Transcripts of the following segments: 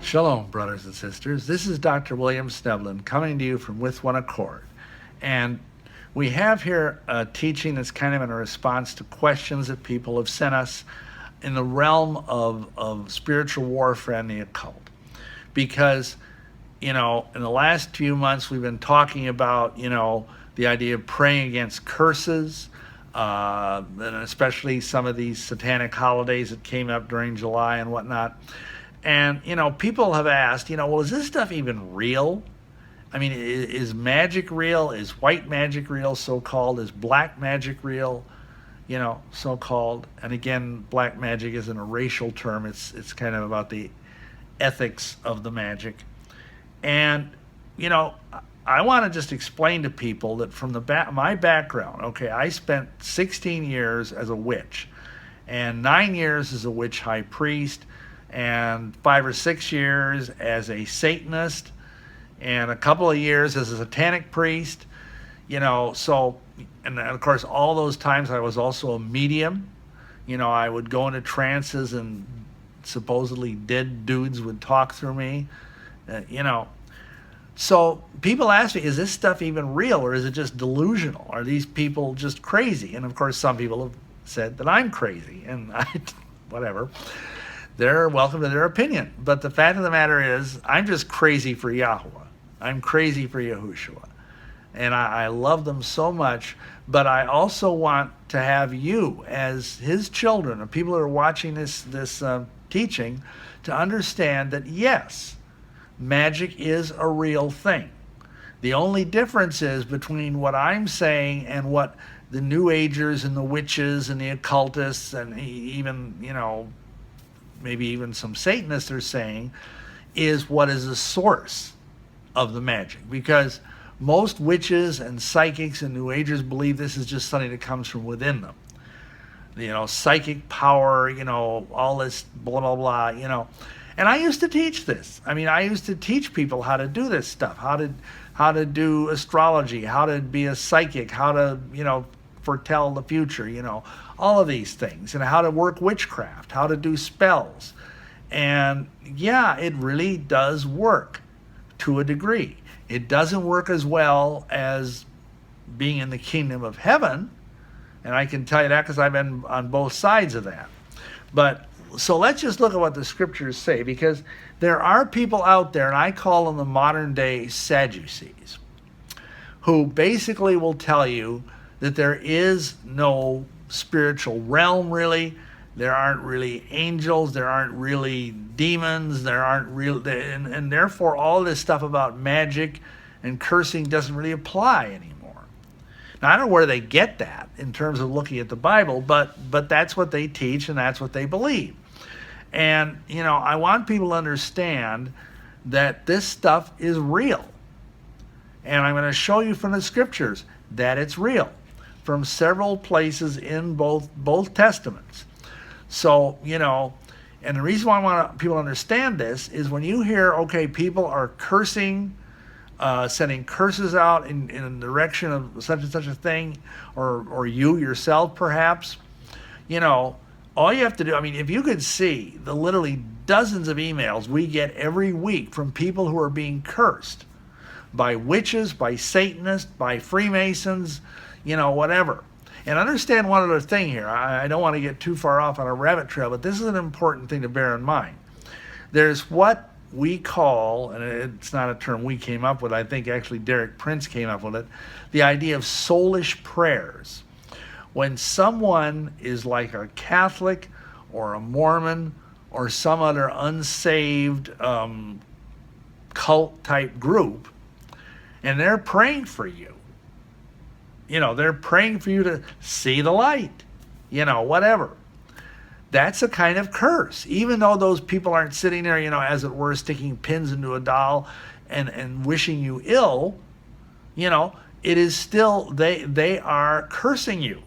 Shalom, brothers and sisters. This is Dr. William Schnoebelen coming to you from With One Accord. And we have here a teaching that's kind of in a response to questions that people have sent us in the realm of spiritual warfare and the occult. Because, in the last few months we've been talking about, the idea of praying against curses, and especially some of these satanic holidays that came up during July and whatnot. And, people have asked, well, is this stuff even real? I mean, is magic real? Is white magic real, so-called? Is black magic real, so-called? And again, black magic isn't a racial term. It's kind of about the ethics of the magic. And, I want to just explain to people that from my background, okay, I spent 16 years as a witch and 9 years as a witch high priest, and 5 or 6 years as a Satanist, and a couple of years as a satanic priest, and of course all those times I was also a medium. I would go into trances and supposedly dead dudes would talk through me, So people ask me, is this stuff even real, or is it just delusional? Are these people just crazy? And of course some people have said that I'm crazy, and whatever. They're welcome to their opinion. But the fact of the matter is, I'm just crazy for Yahweh. I'm crazy for Yahushua. And I love them so much, but I also want to have you as his children, or people that are watching this teaching, to understand that yes, magic is a real thing. The only difference is between what I'm saying and what the New Agers and the witches and the occultists and even, maybe even some Satanists are saying, is what is the source of the magic. Because most witches and psychics and New Agers believe this is just something that comes from within them. Psychic power, all this blah, blah, blah, And I used to teach this. I used to teach people how to do this stuff, how to do astrology, how to be a psychic, how to, foretell the future, all of these things, and how to work witchcraft, how to do spells. And yeah, it really does work to a degree. It doesn't work as well as being in the kingdom of heaven, and I can tell you that because I've been on both sides of that. But so let's just look at what the scriptures say, because there are people out there, and I call them the modern day Sadducees, who basically will tell you that there is no spiritual realm really. There aren't really angels. There aren't really demons. There aren't real, and therefore all this stuff about magic and cursing doesn't really apply anymore. Now I don't know where they get that in terms of looking at the Bible, but that's what they teach and that's what they believe. And I want people to understand that this stuff is real, and I'm going to show you from the scriptures that it's real, from several places in both testaments. So, and the reason why I want people to understand this is when you hear, okay, people are cursing, sending curses out in the direction of such and such a thing, or you yourself perhaps, all you have to do, if you could see the literally dozens of emails we get every week from people who are being cursed by witches, by Satanists, by Freemasons, whatever. And understand one other thing here. I don't want to get too far off on a rabbit trail, but this is an important thing to bear in mind. There's what we call, and it's not a term we came up with, I think actually Derek Prince came up with it, the idea of soulish prayers. When someone is like a Catholic or a Mormon or some other unsaved cult type group, and they're praying for you, they're praying for you to see the light, whatever. That's a kind of curse. Even though those people aren't sitting there, as it were, sticking pins into a doll and wishing you ill, it is still, they are cursing you.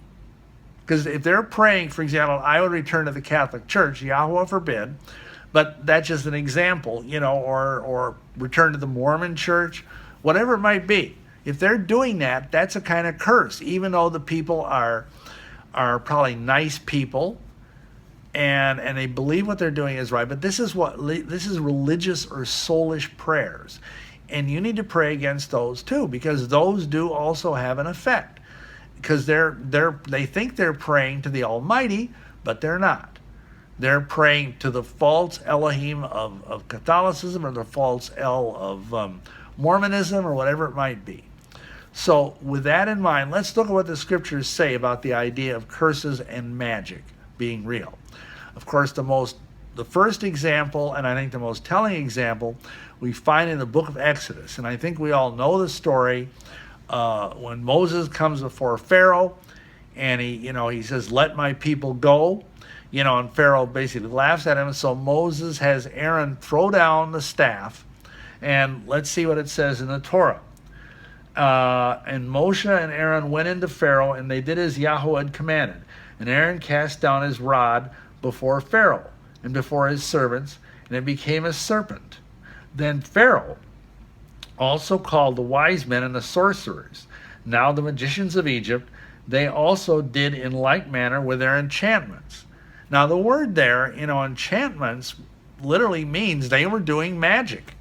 Because if they're praying, for example, I would return to the Catholic Church, Yahweh forbid, but that's just an example, or return to the Mormon Church, whatever it might be. If they're doing that, that's a kind of curse, even though the people are probably nice people. and they believe what they're doing is right. But this is religious or soulish prayers, and you need to pray against those too, because those do also have an effect. Because they think they're praying to the Almighty, but they're not. They're praying to the false Elohim of Catholicism, or the false El of Mormonism, or whatever it might be. So with that in mind, let's look at what the scriptures say about the idea of curses and magic being real. Of course, the first example, and I think the most telling example, we find in the book of Exodus. And I think we all know the story when Moses comes before Pharaoh, and he says, "Let my people go." And Pharaoh basically laughs at him. And so Moses has Aaron throw down the staff, and let's see what it says in the Torah. And Moshe and Aaron went into Pharaoh, and they did as Yahweh had commanded. And Aaron cast down his rod before Pharaoh and before his servants, and it became a serpent. Then Pharaoh also called the wise men and the sorcerers, now the magicians of Egypt. They also did in like manner with their enchantments. Now the word there, enchantments, literally means they were doing magic.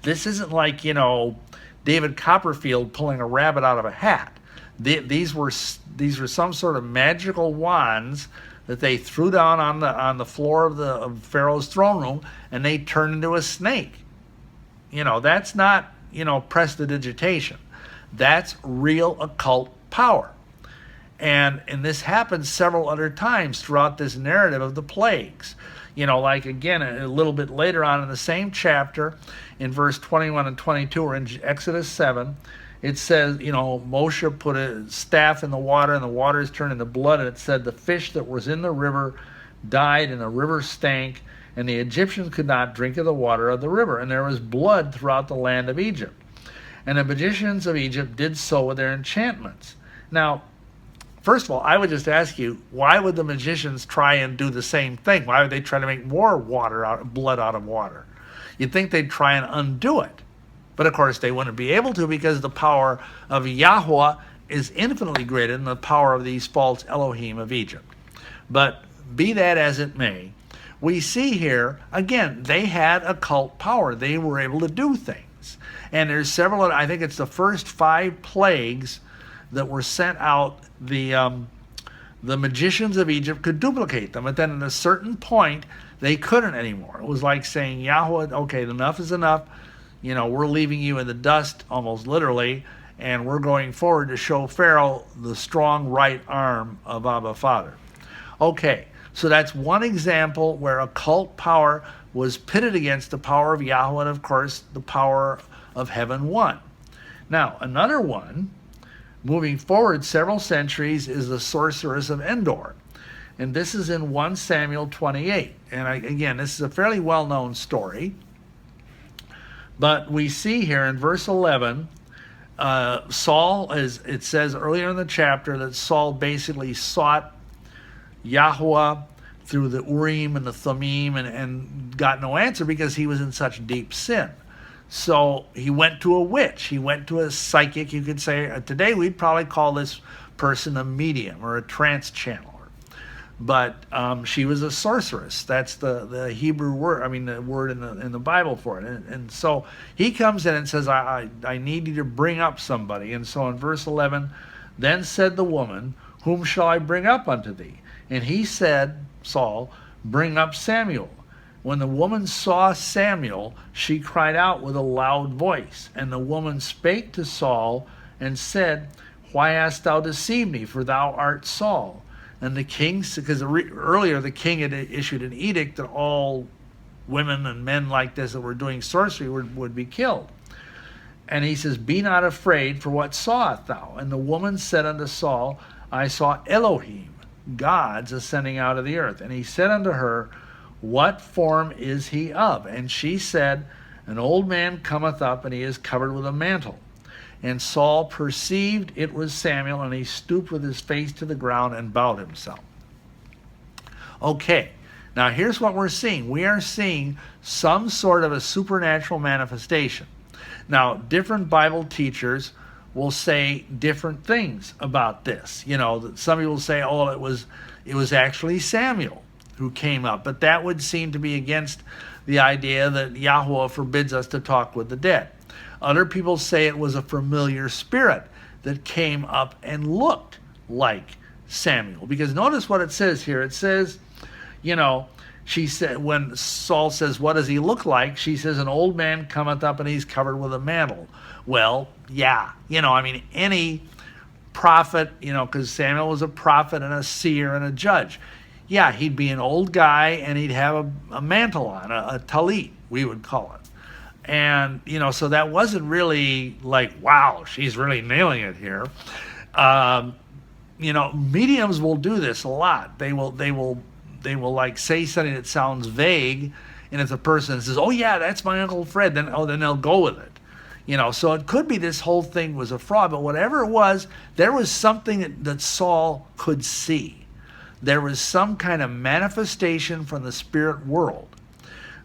This isn't like, David Copperfield pulling a rabbit out of a hat. These were some sort of magical wands that they threw down on the floor of Pharaoh's throne room, and they turned into a snake. That's not prestidigitation. That's real occult power. And this happens several other times throughout this narrative of the plagues. Like again, a little bit later on in the same chapter, in verse 21 and 22, or in Exodus 7, it says, Moshe put a staff in the water, and the waters turned into blood, and it said the fish that was in the river died, and the river stank, and the Egyptians could not drink of the water of the river, and there was blood throughout the land of Egypt. And the magicians of Egypt did so with their enchantments. Now, first of all, I would just ask you, why would the magicians try and do the same thing? Why would they try to make more blood out of water? You'd think they'd try and undo it. But of course, they wouldn't be able to, because the power of Yahweh is infinitely greater than the power of these false Elohim of Egypt. But be that as it may, we see here, again, they had occult power. They were able to do things. And there's several, I think it's the first 5 plagues that were sent out. The magicians of Egypt could duplicate them, but then at a certain point, they couldn't anymore. It was like saying, Yahweh, okay, enough is enough. We're leaving you in the dust, almost literally, and we're going forward to show Pharaoh the strong right arm of Abba Father. Okay, so that's one example where occult power was pitted against the power of Yahweh, and of course, the power of heaven won. Now, another one, moving forward several centuries, is the sorceress of Endor. And this is in 1 Samuel 28. And again, this is a fairly well-known story. But we see here in verse 11, Saul, as it says earlier in the chapter, that Saul basically sought Yahweh through the Urim and the Thummim and got no answer because he was in such deep sin. So he went to a witch. He went to a psychic, you could say. Today we'd probably call this person a medium or a trance channeler. But she was a sorceress. That's the Hebrew word, the word in the Bible for it. And so he comes in and says, I need you to bring up somebody. And so in verse 11, then said the woman, whom shall I bring up unto thee? And he said, Saul, bring up Samuel. When the woman saw Samuel, she cried out with a loud voice. And the woman spake to Saul and said, why hast thou deceived me? For thou art Saul. And the king, because earlier the king had issued an edict that all women and men like this that were doing sorcery would be killed. And he says, be not afraid, for what sawest thou? And the woman said unto Saul, I saw Elohim, gods, ascending out of the earth. And he said unto her, what form is he of? And she said, an old man cometh up, and he is covered with a mantle. And Saul perceived it was Samuel, and he stooped with his face to the ground and bowed himself. Okay, now here's what we're seeing. We are seeing some sort of a supernatural manifestation. Now, different Bible teachers will say different things about this. Some people say, oh, it was It was actually Samuel who came up, but that would seem to be against the idea that Yahweh forbids us to talk with the dead. Other people say it was a familiar spirit that came up and looked like Samuel. Because notice what it says here. It says, she said, when Saul says, what does he look like? She says, an old man cometh up and he's covered with a mantle. Well, yeah, any prophet, because Samuel was a prophet and a seer and a judge. Yeah, he'd be an old guy and he'd have a mantle on, a talit, we would call it. And, so that wasn't really like, wow, she's really nailing it here. Mediums will do this a lot. They will like say something that sounds vague, and if the person says, oh yeah, that's my Uncle Fred, then they'll go with it. So it could be this whole thing was a fraud, but whatever it was, there was something that Saul could see. There was some kind of manifestation from the spirit world.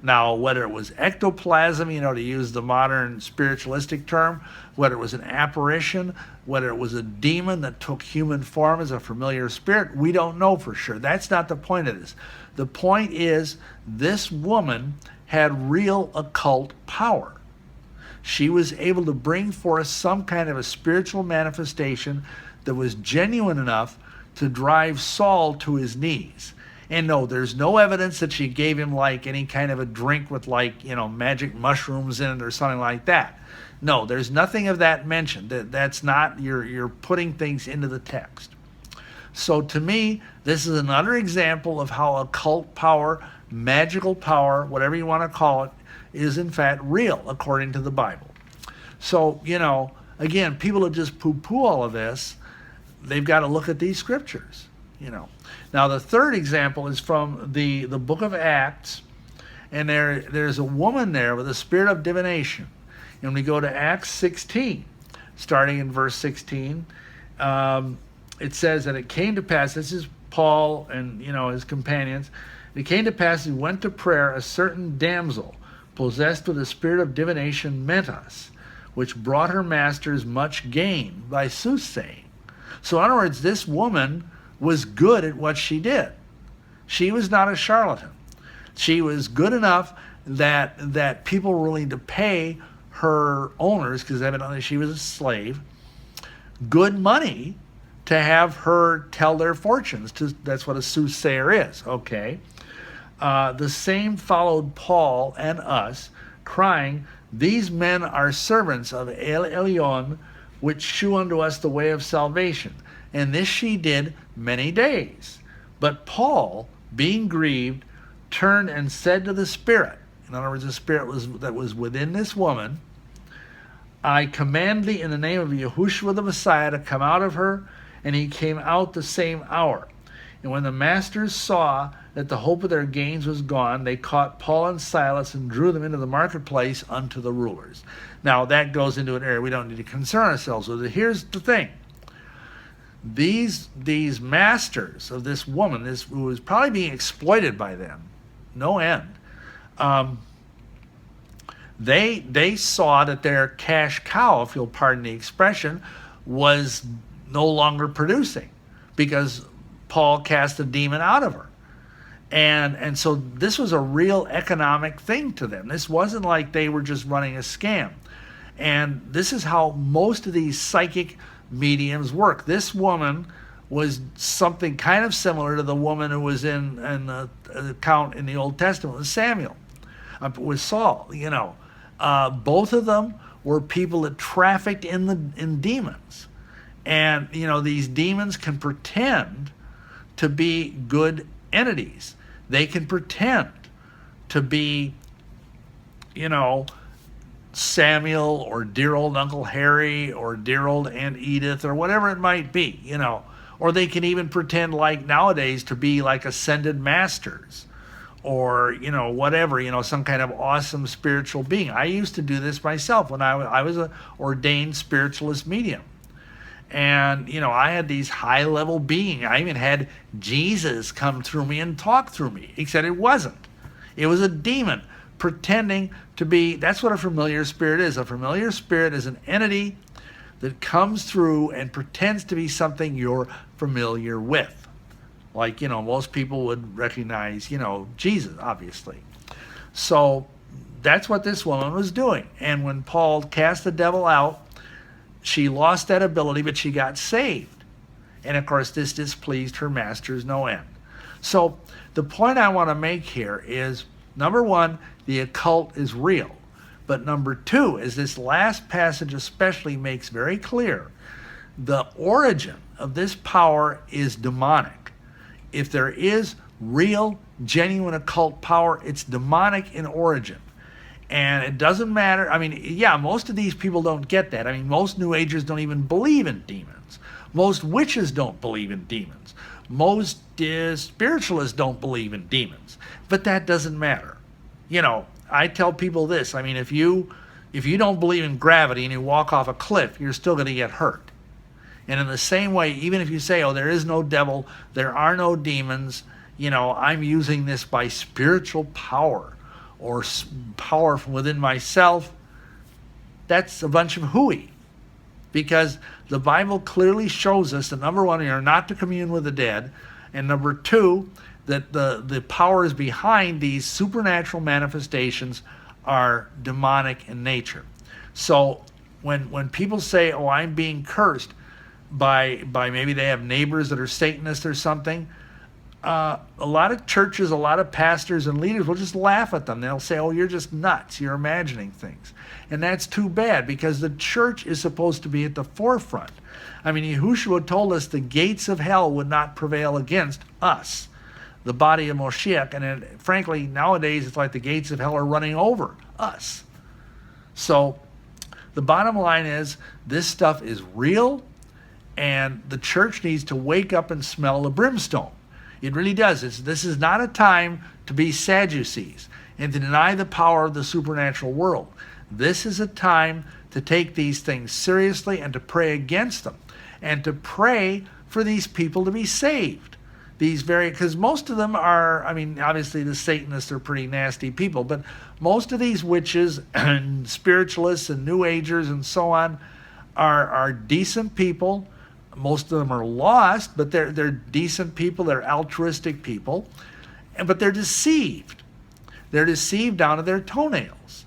Now, whether it was ectoplasm, to use the modern spiritualistic term, whether it was an apparition, whether it was a demon that took human form as a familiar spirit, we don't know for sure. That's not the point of this. The point is, this woman had real occult power. She was able to bring forth some kind of a spiritual manifestation that was genuine enough to drive Saul to his knees. And no, there's no evidence that she gave him like any kind of a drink with magic mushrooms in it or something like that. No, there's nothing of that mentioned. That's not, you're putting things into the text. So to me, this is another example of how occult power, magical power, whatever you want to call it, is in fact real according to the Bible. So, again, people that just poo-poo all of this, they've got to look at these scriptures, Now, the third example is from the book of Acts, and there's a woman there with a spirit of divination. And when we go to Acts 16, starting in verse 16, it says that it came to pass, this is Paul and his companions, it came to pass he went to prayer, a certain damsel, possessed with a spirit of divination, met us, which brought her masters much gain by soothsaying. So in other words, this woman was good at what she did. She was not a charlatan. She was good enough that people were willing to pay her owners, because evidently she was a slave, good money to have her tell their fortunes. That's what a soothsayer is, okay? The same followed Paul and us, crying, these men are servants of El Elyon, which shew unto us the way of salvation. And this she did many days. But Paul, being grieved, turned and said to the spirit, in other words, the spirit that was within this woman, I command thee in the name of Yahushua the Messiah to come out of her. And he came out the same hour. And when the masters saw that the hope of their gains was gone, they caught Paul and Silas and drew them into the marketplace unto the rulers. Now that goes into an area we don't need to concern ourselves with. Here's the thing. These masters of this woman, who was probably being exploited by them, no end, they saw that their cash cow, if you'll pardon the expression, was no longer producing because Paul cast a demon out of her. And so this was a real economic thing to them. This wasn't like they were just running a scam. And this is how most of these psychic mediums work. This woman was something kind of similar to the woman who was in the account in the Old Testament with Samuel, with Saul. Both of them were people that trafficked in demons. And, these demons can pretend to be good entities. They can pretend to be, Samuel or dear old Uncle Harry or dear old Aunt Edith or whatever it might be, Or they can even pretend like nowadays to be like ascended masters or, whatever, some kind of awesome spiritual being. I used to do this myself when I was an ordained spiritualist medium. And, I had these high-level beings. I even had Jesus come through me and talk through me, except it wasn't. It was a demon pretending to be, that's what a familiar spirit is. A familiar spirit is an entity that comes through and pretends to be something you're familiar with. Like, most people would recognize, Jesus, obviously. So that's what this woman was doing. And when Paul cast the devil out, she lost that ability, but she got saved. And of course, this displeased her masters no end. So the point I want to make here is, number one, the occult is real. But number two, as this last passage especially makes very clear, the origin of this power is demonic. If there is real, genuine occult power, it's demonic in origin. And it doesn't matter. I mean, yeah, most of these people don't get that. I mean, most New Agers don't even believe in demons. Most witches don't believe in demons. Most spiritualists don't believe in demons. But that doesn't matter. I tell people this. I mean, if you don't believe in gravity and you walk off a cliff, you're still going to get hurt. And in the same way, even if you say, oh, there is no devil, there are no demons, I'm using this by spiritual power or power from within myself, that's a bunch of hooey. Because the Bible clearly shows us that, number one, you're not to commune with the dead, and number two, that the powers behind these supernatural manifestations are demonic in nature. So when people say, oh, I'm being cursed by maybe they have neighbors that are Satanists or something, a lot of churches, a lot of pastors and leaders will just laugh at them. They'll say, oh, you're just nuts. You're imagining things. And that's too bad, because the church is supposed to be at the forefront. I mean, Yahushua told us the gates of hell would not prevail against us, the body of Moshiach. And frankly, nowadays, it's like the gates of hell are running over us. So the bottom line is, this stuff is real, and the church needs to wake up and smell the brimstone. It really does. This is not a time to be Sadducees and to deny the power of the supernatural world. This is a time to take these things seriously and to pray against them, and to pray for these people to be saved. Because most of them are, I mean, obviously the Satanists are pretty nasty people, but most of these witches and spiritualists and New Agers and so on are decent people. Most of them are lost, but they're decent people. They're altruistic people, but they're deceived. They're deceived down to their toenails,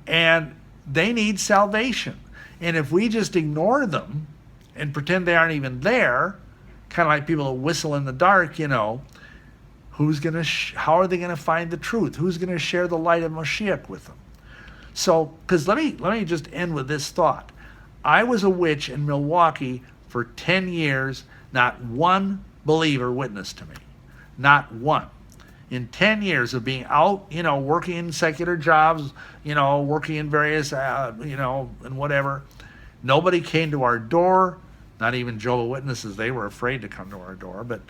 and they need salvation. And if we just ignore them and pretend they aren't even there, kind of like people that whistle in the dark, how are they gonna find the truth? Who's gonna share the light of Mashiach with them? So, because let me just end with this thought. I was a witch in Milwaukee for 10 years, not one believer witnessed to me. Not one. In 10 years of being out, working in secular jobs, working in various, and whatever, nobody came to our door, not even Jehovah's Witnesses. They were afraid to come to our door. But,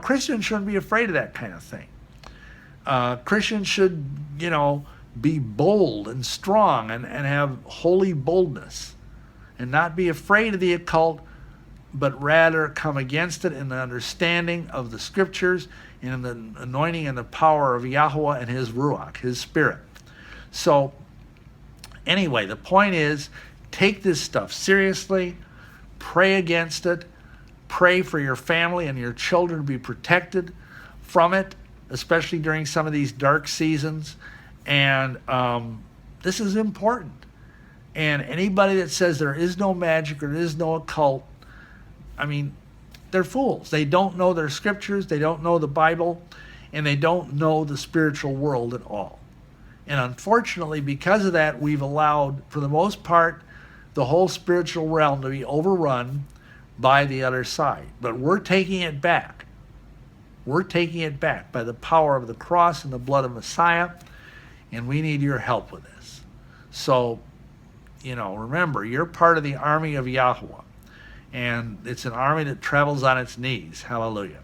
Christians shouldn't be afraid of that kind of thing. Christians should, be bold and strong and have holy boldness and not be afraid of the occult, but rather come against it in the understanding of the scriptures and in the anointing and the power of Yahweh and his Ruach, his spirit. So anyway, the point is, take this stuff seriously, pray against it, pray for your family and your children to be protected from it, especially during some of these dark seasons. And this is important. And anybody that says there is no magic or there is no occult, I mean, they're fools. They don't know their scriptures, they don't know the Bible, and they don't know the spiritual world at all. And unfortunately, because of that, we've allowed, for the most part, the whole spiritual realm to be overrun by the other side. But we're taking it back. We're taking it back by the power of the cross and the blood of Messiah, and we need your help with this. So, remember, you're part of the army of Yahweh. And it's an army that travels on its knees. Hallelujah.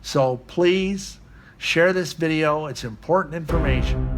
So please share this video. It's important information.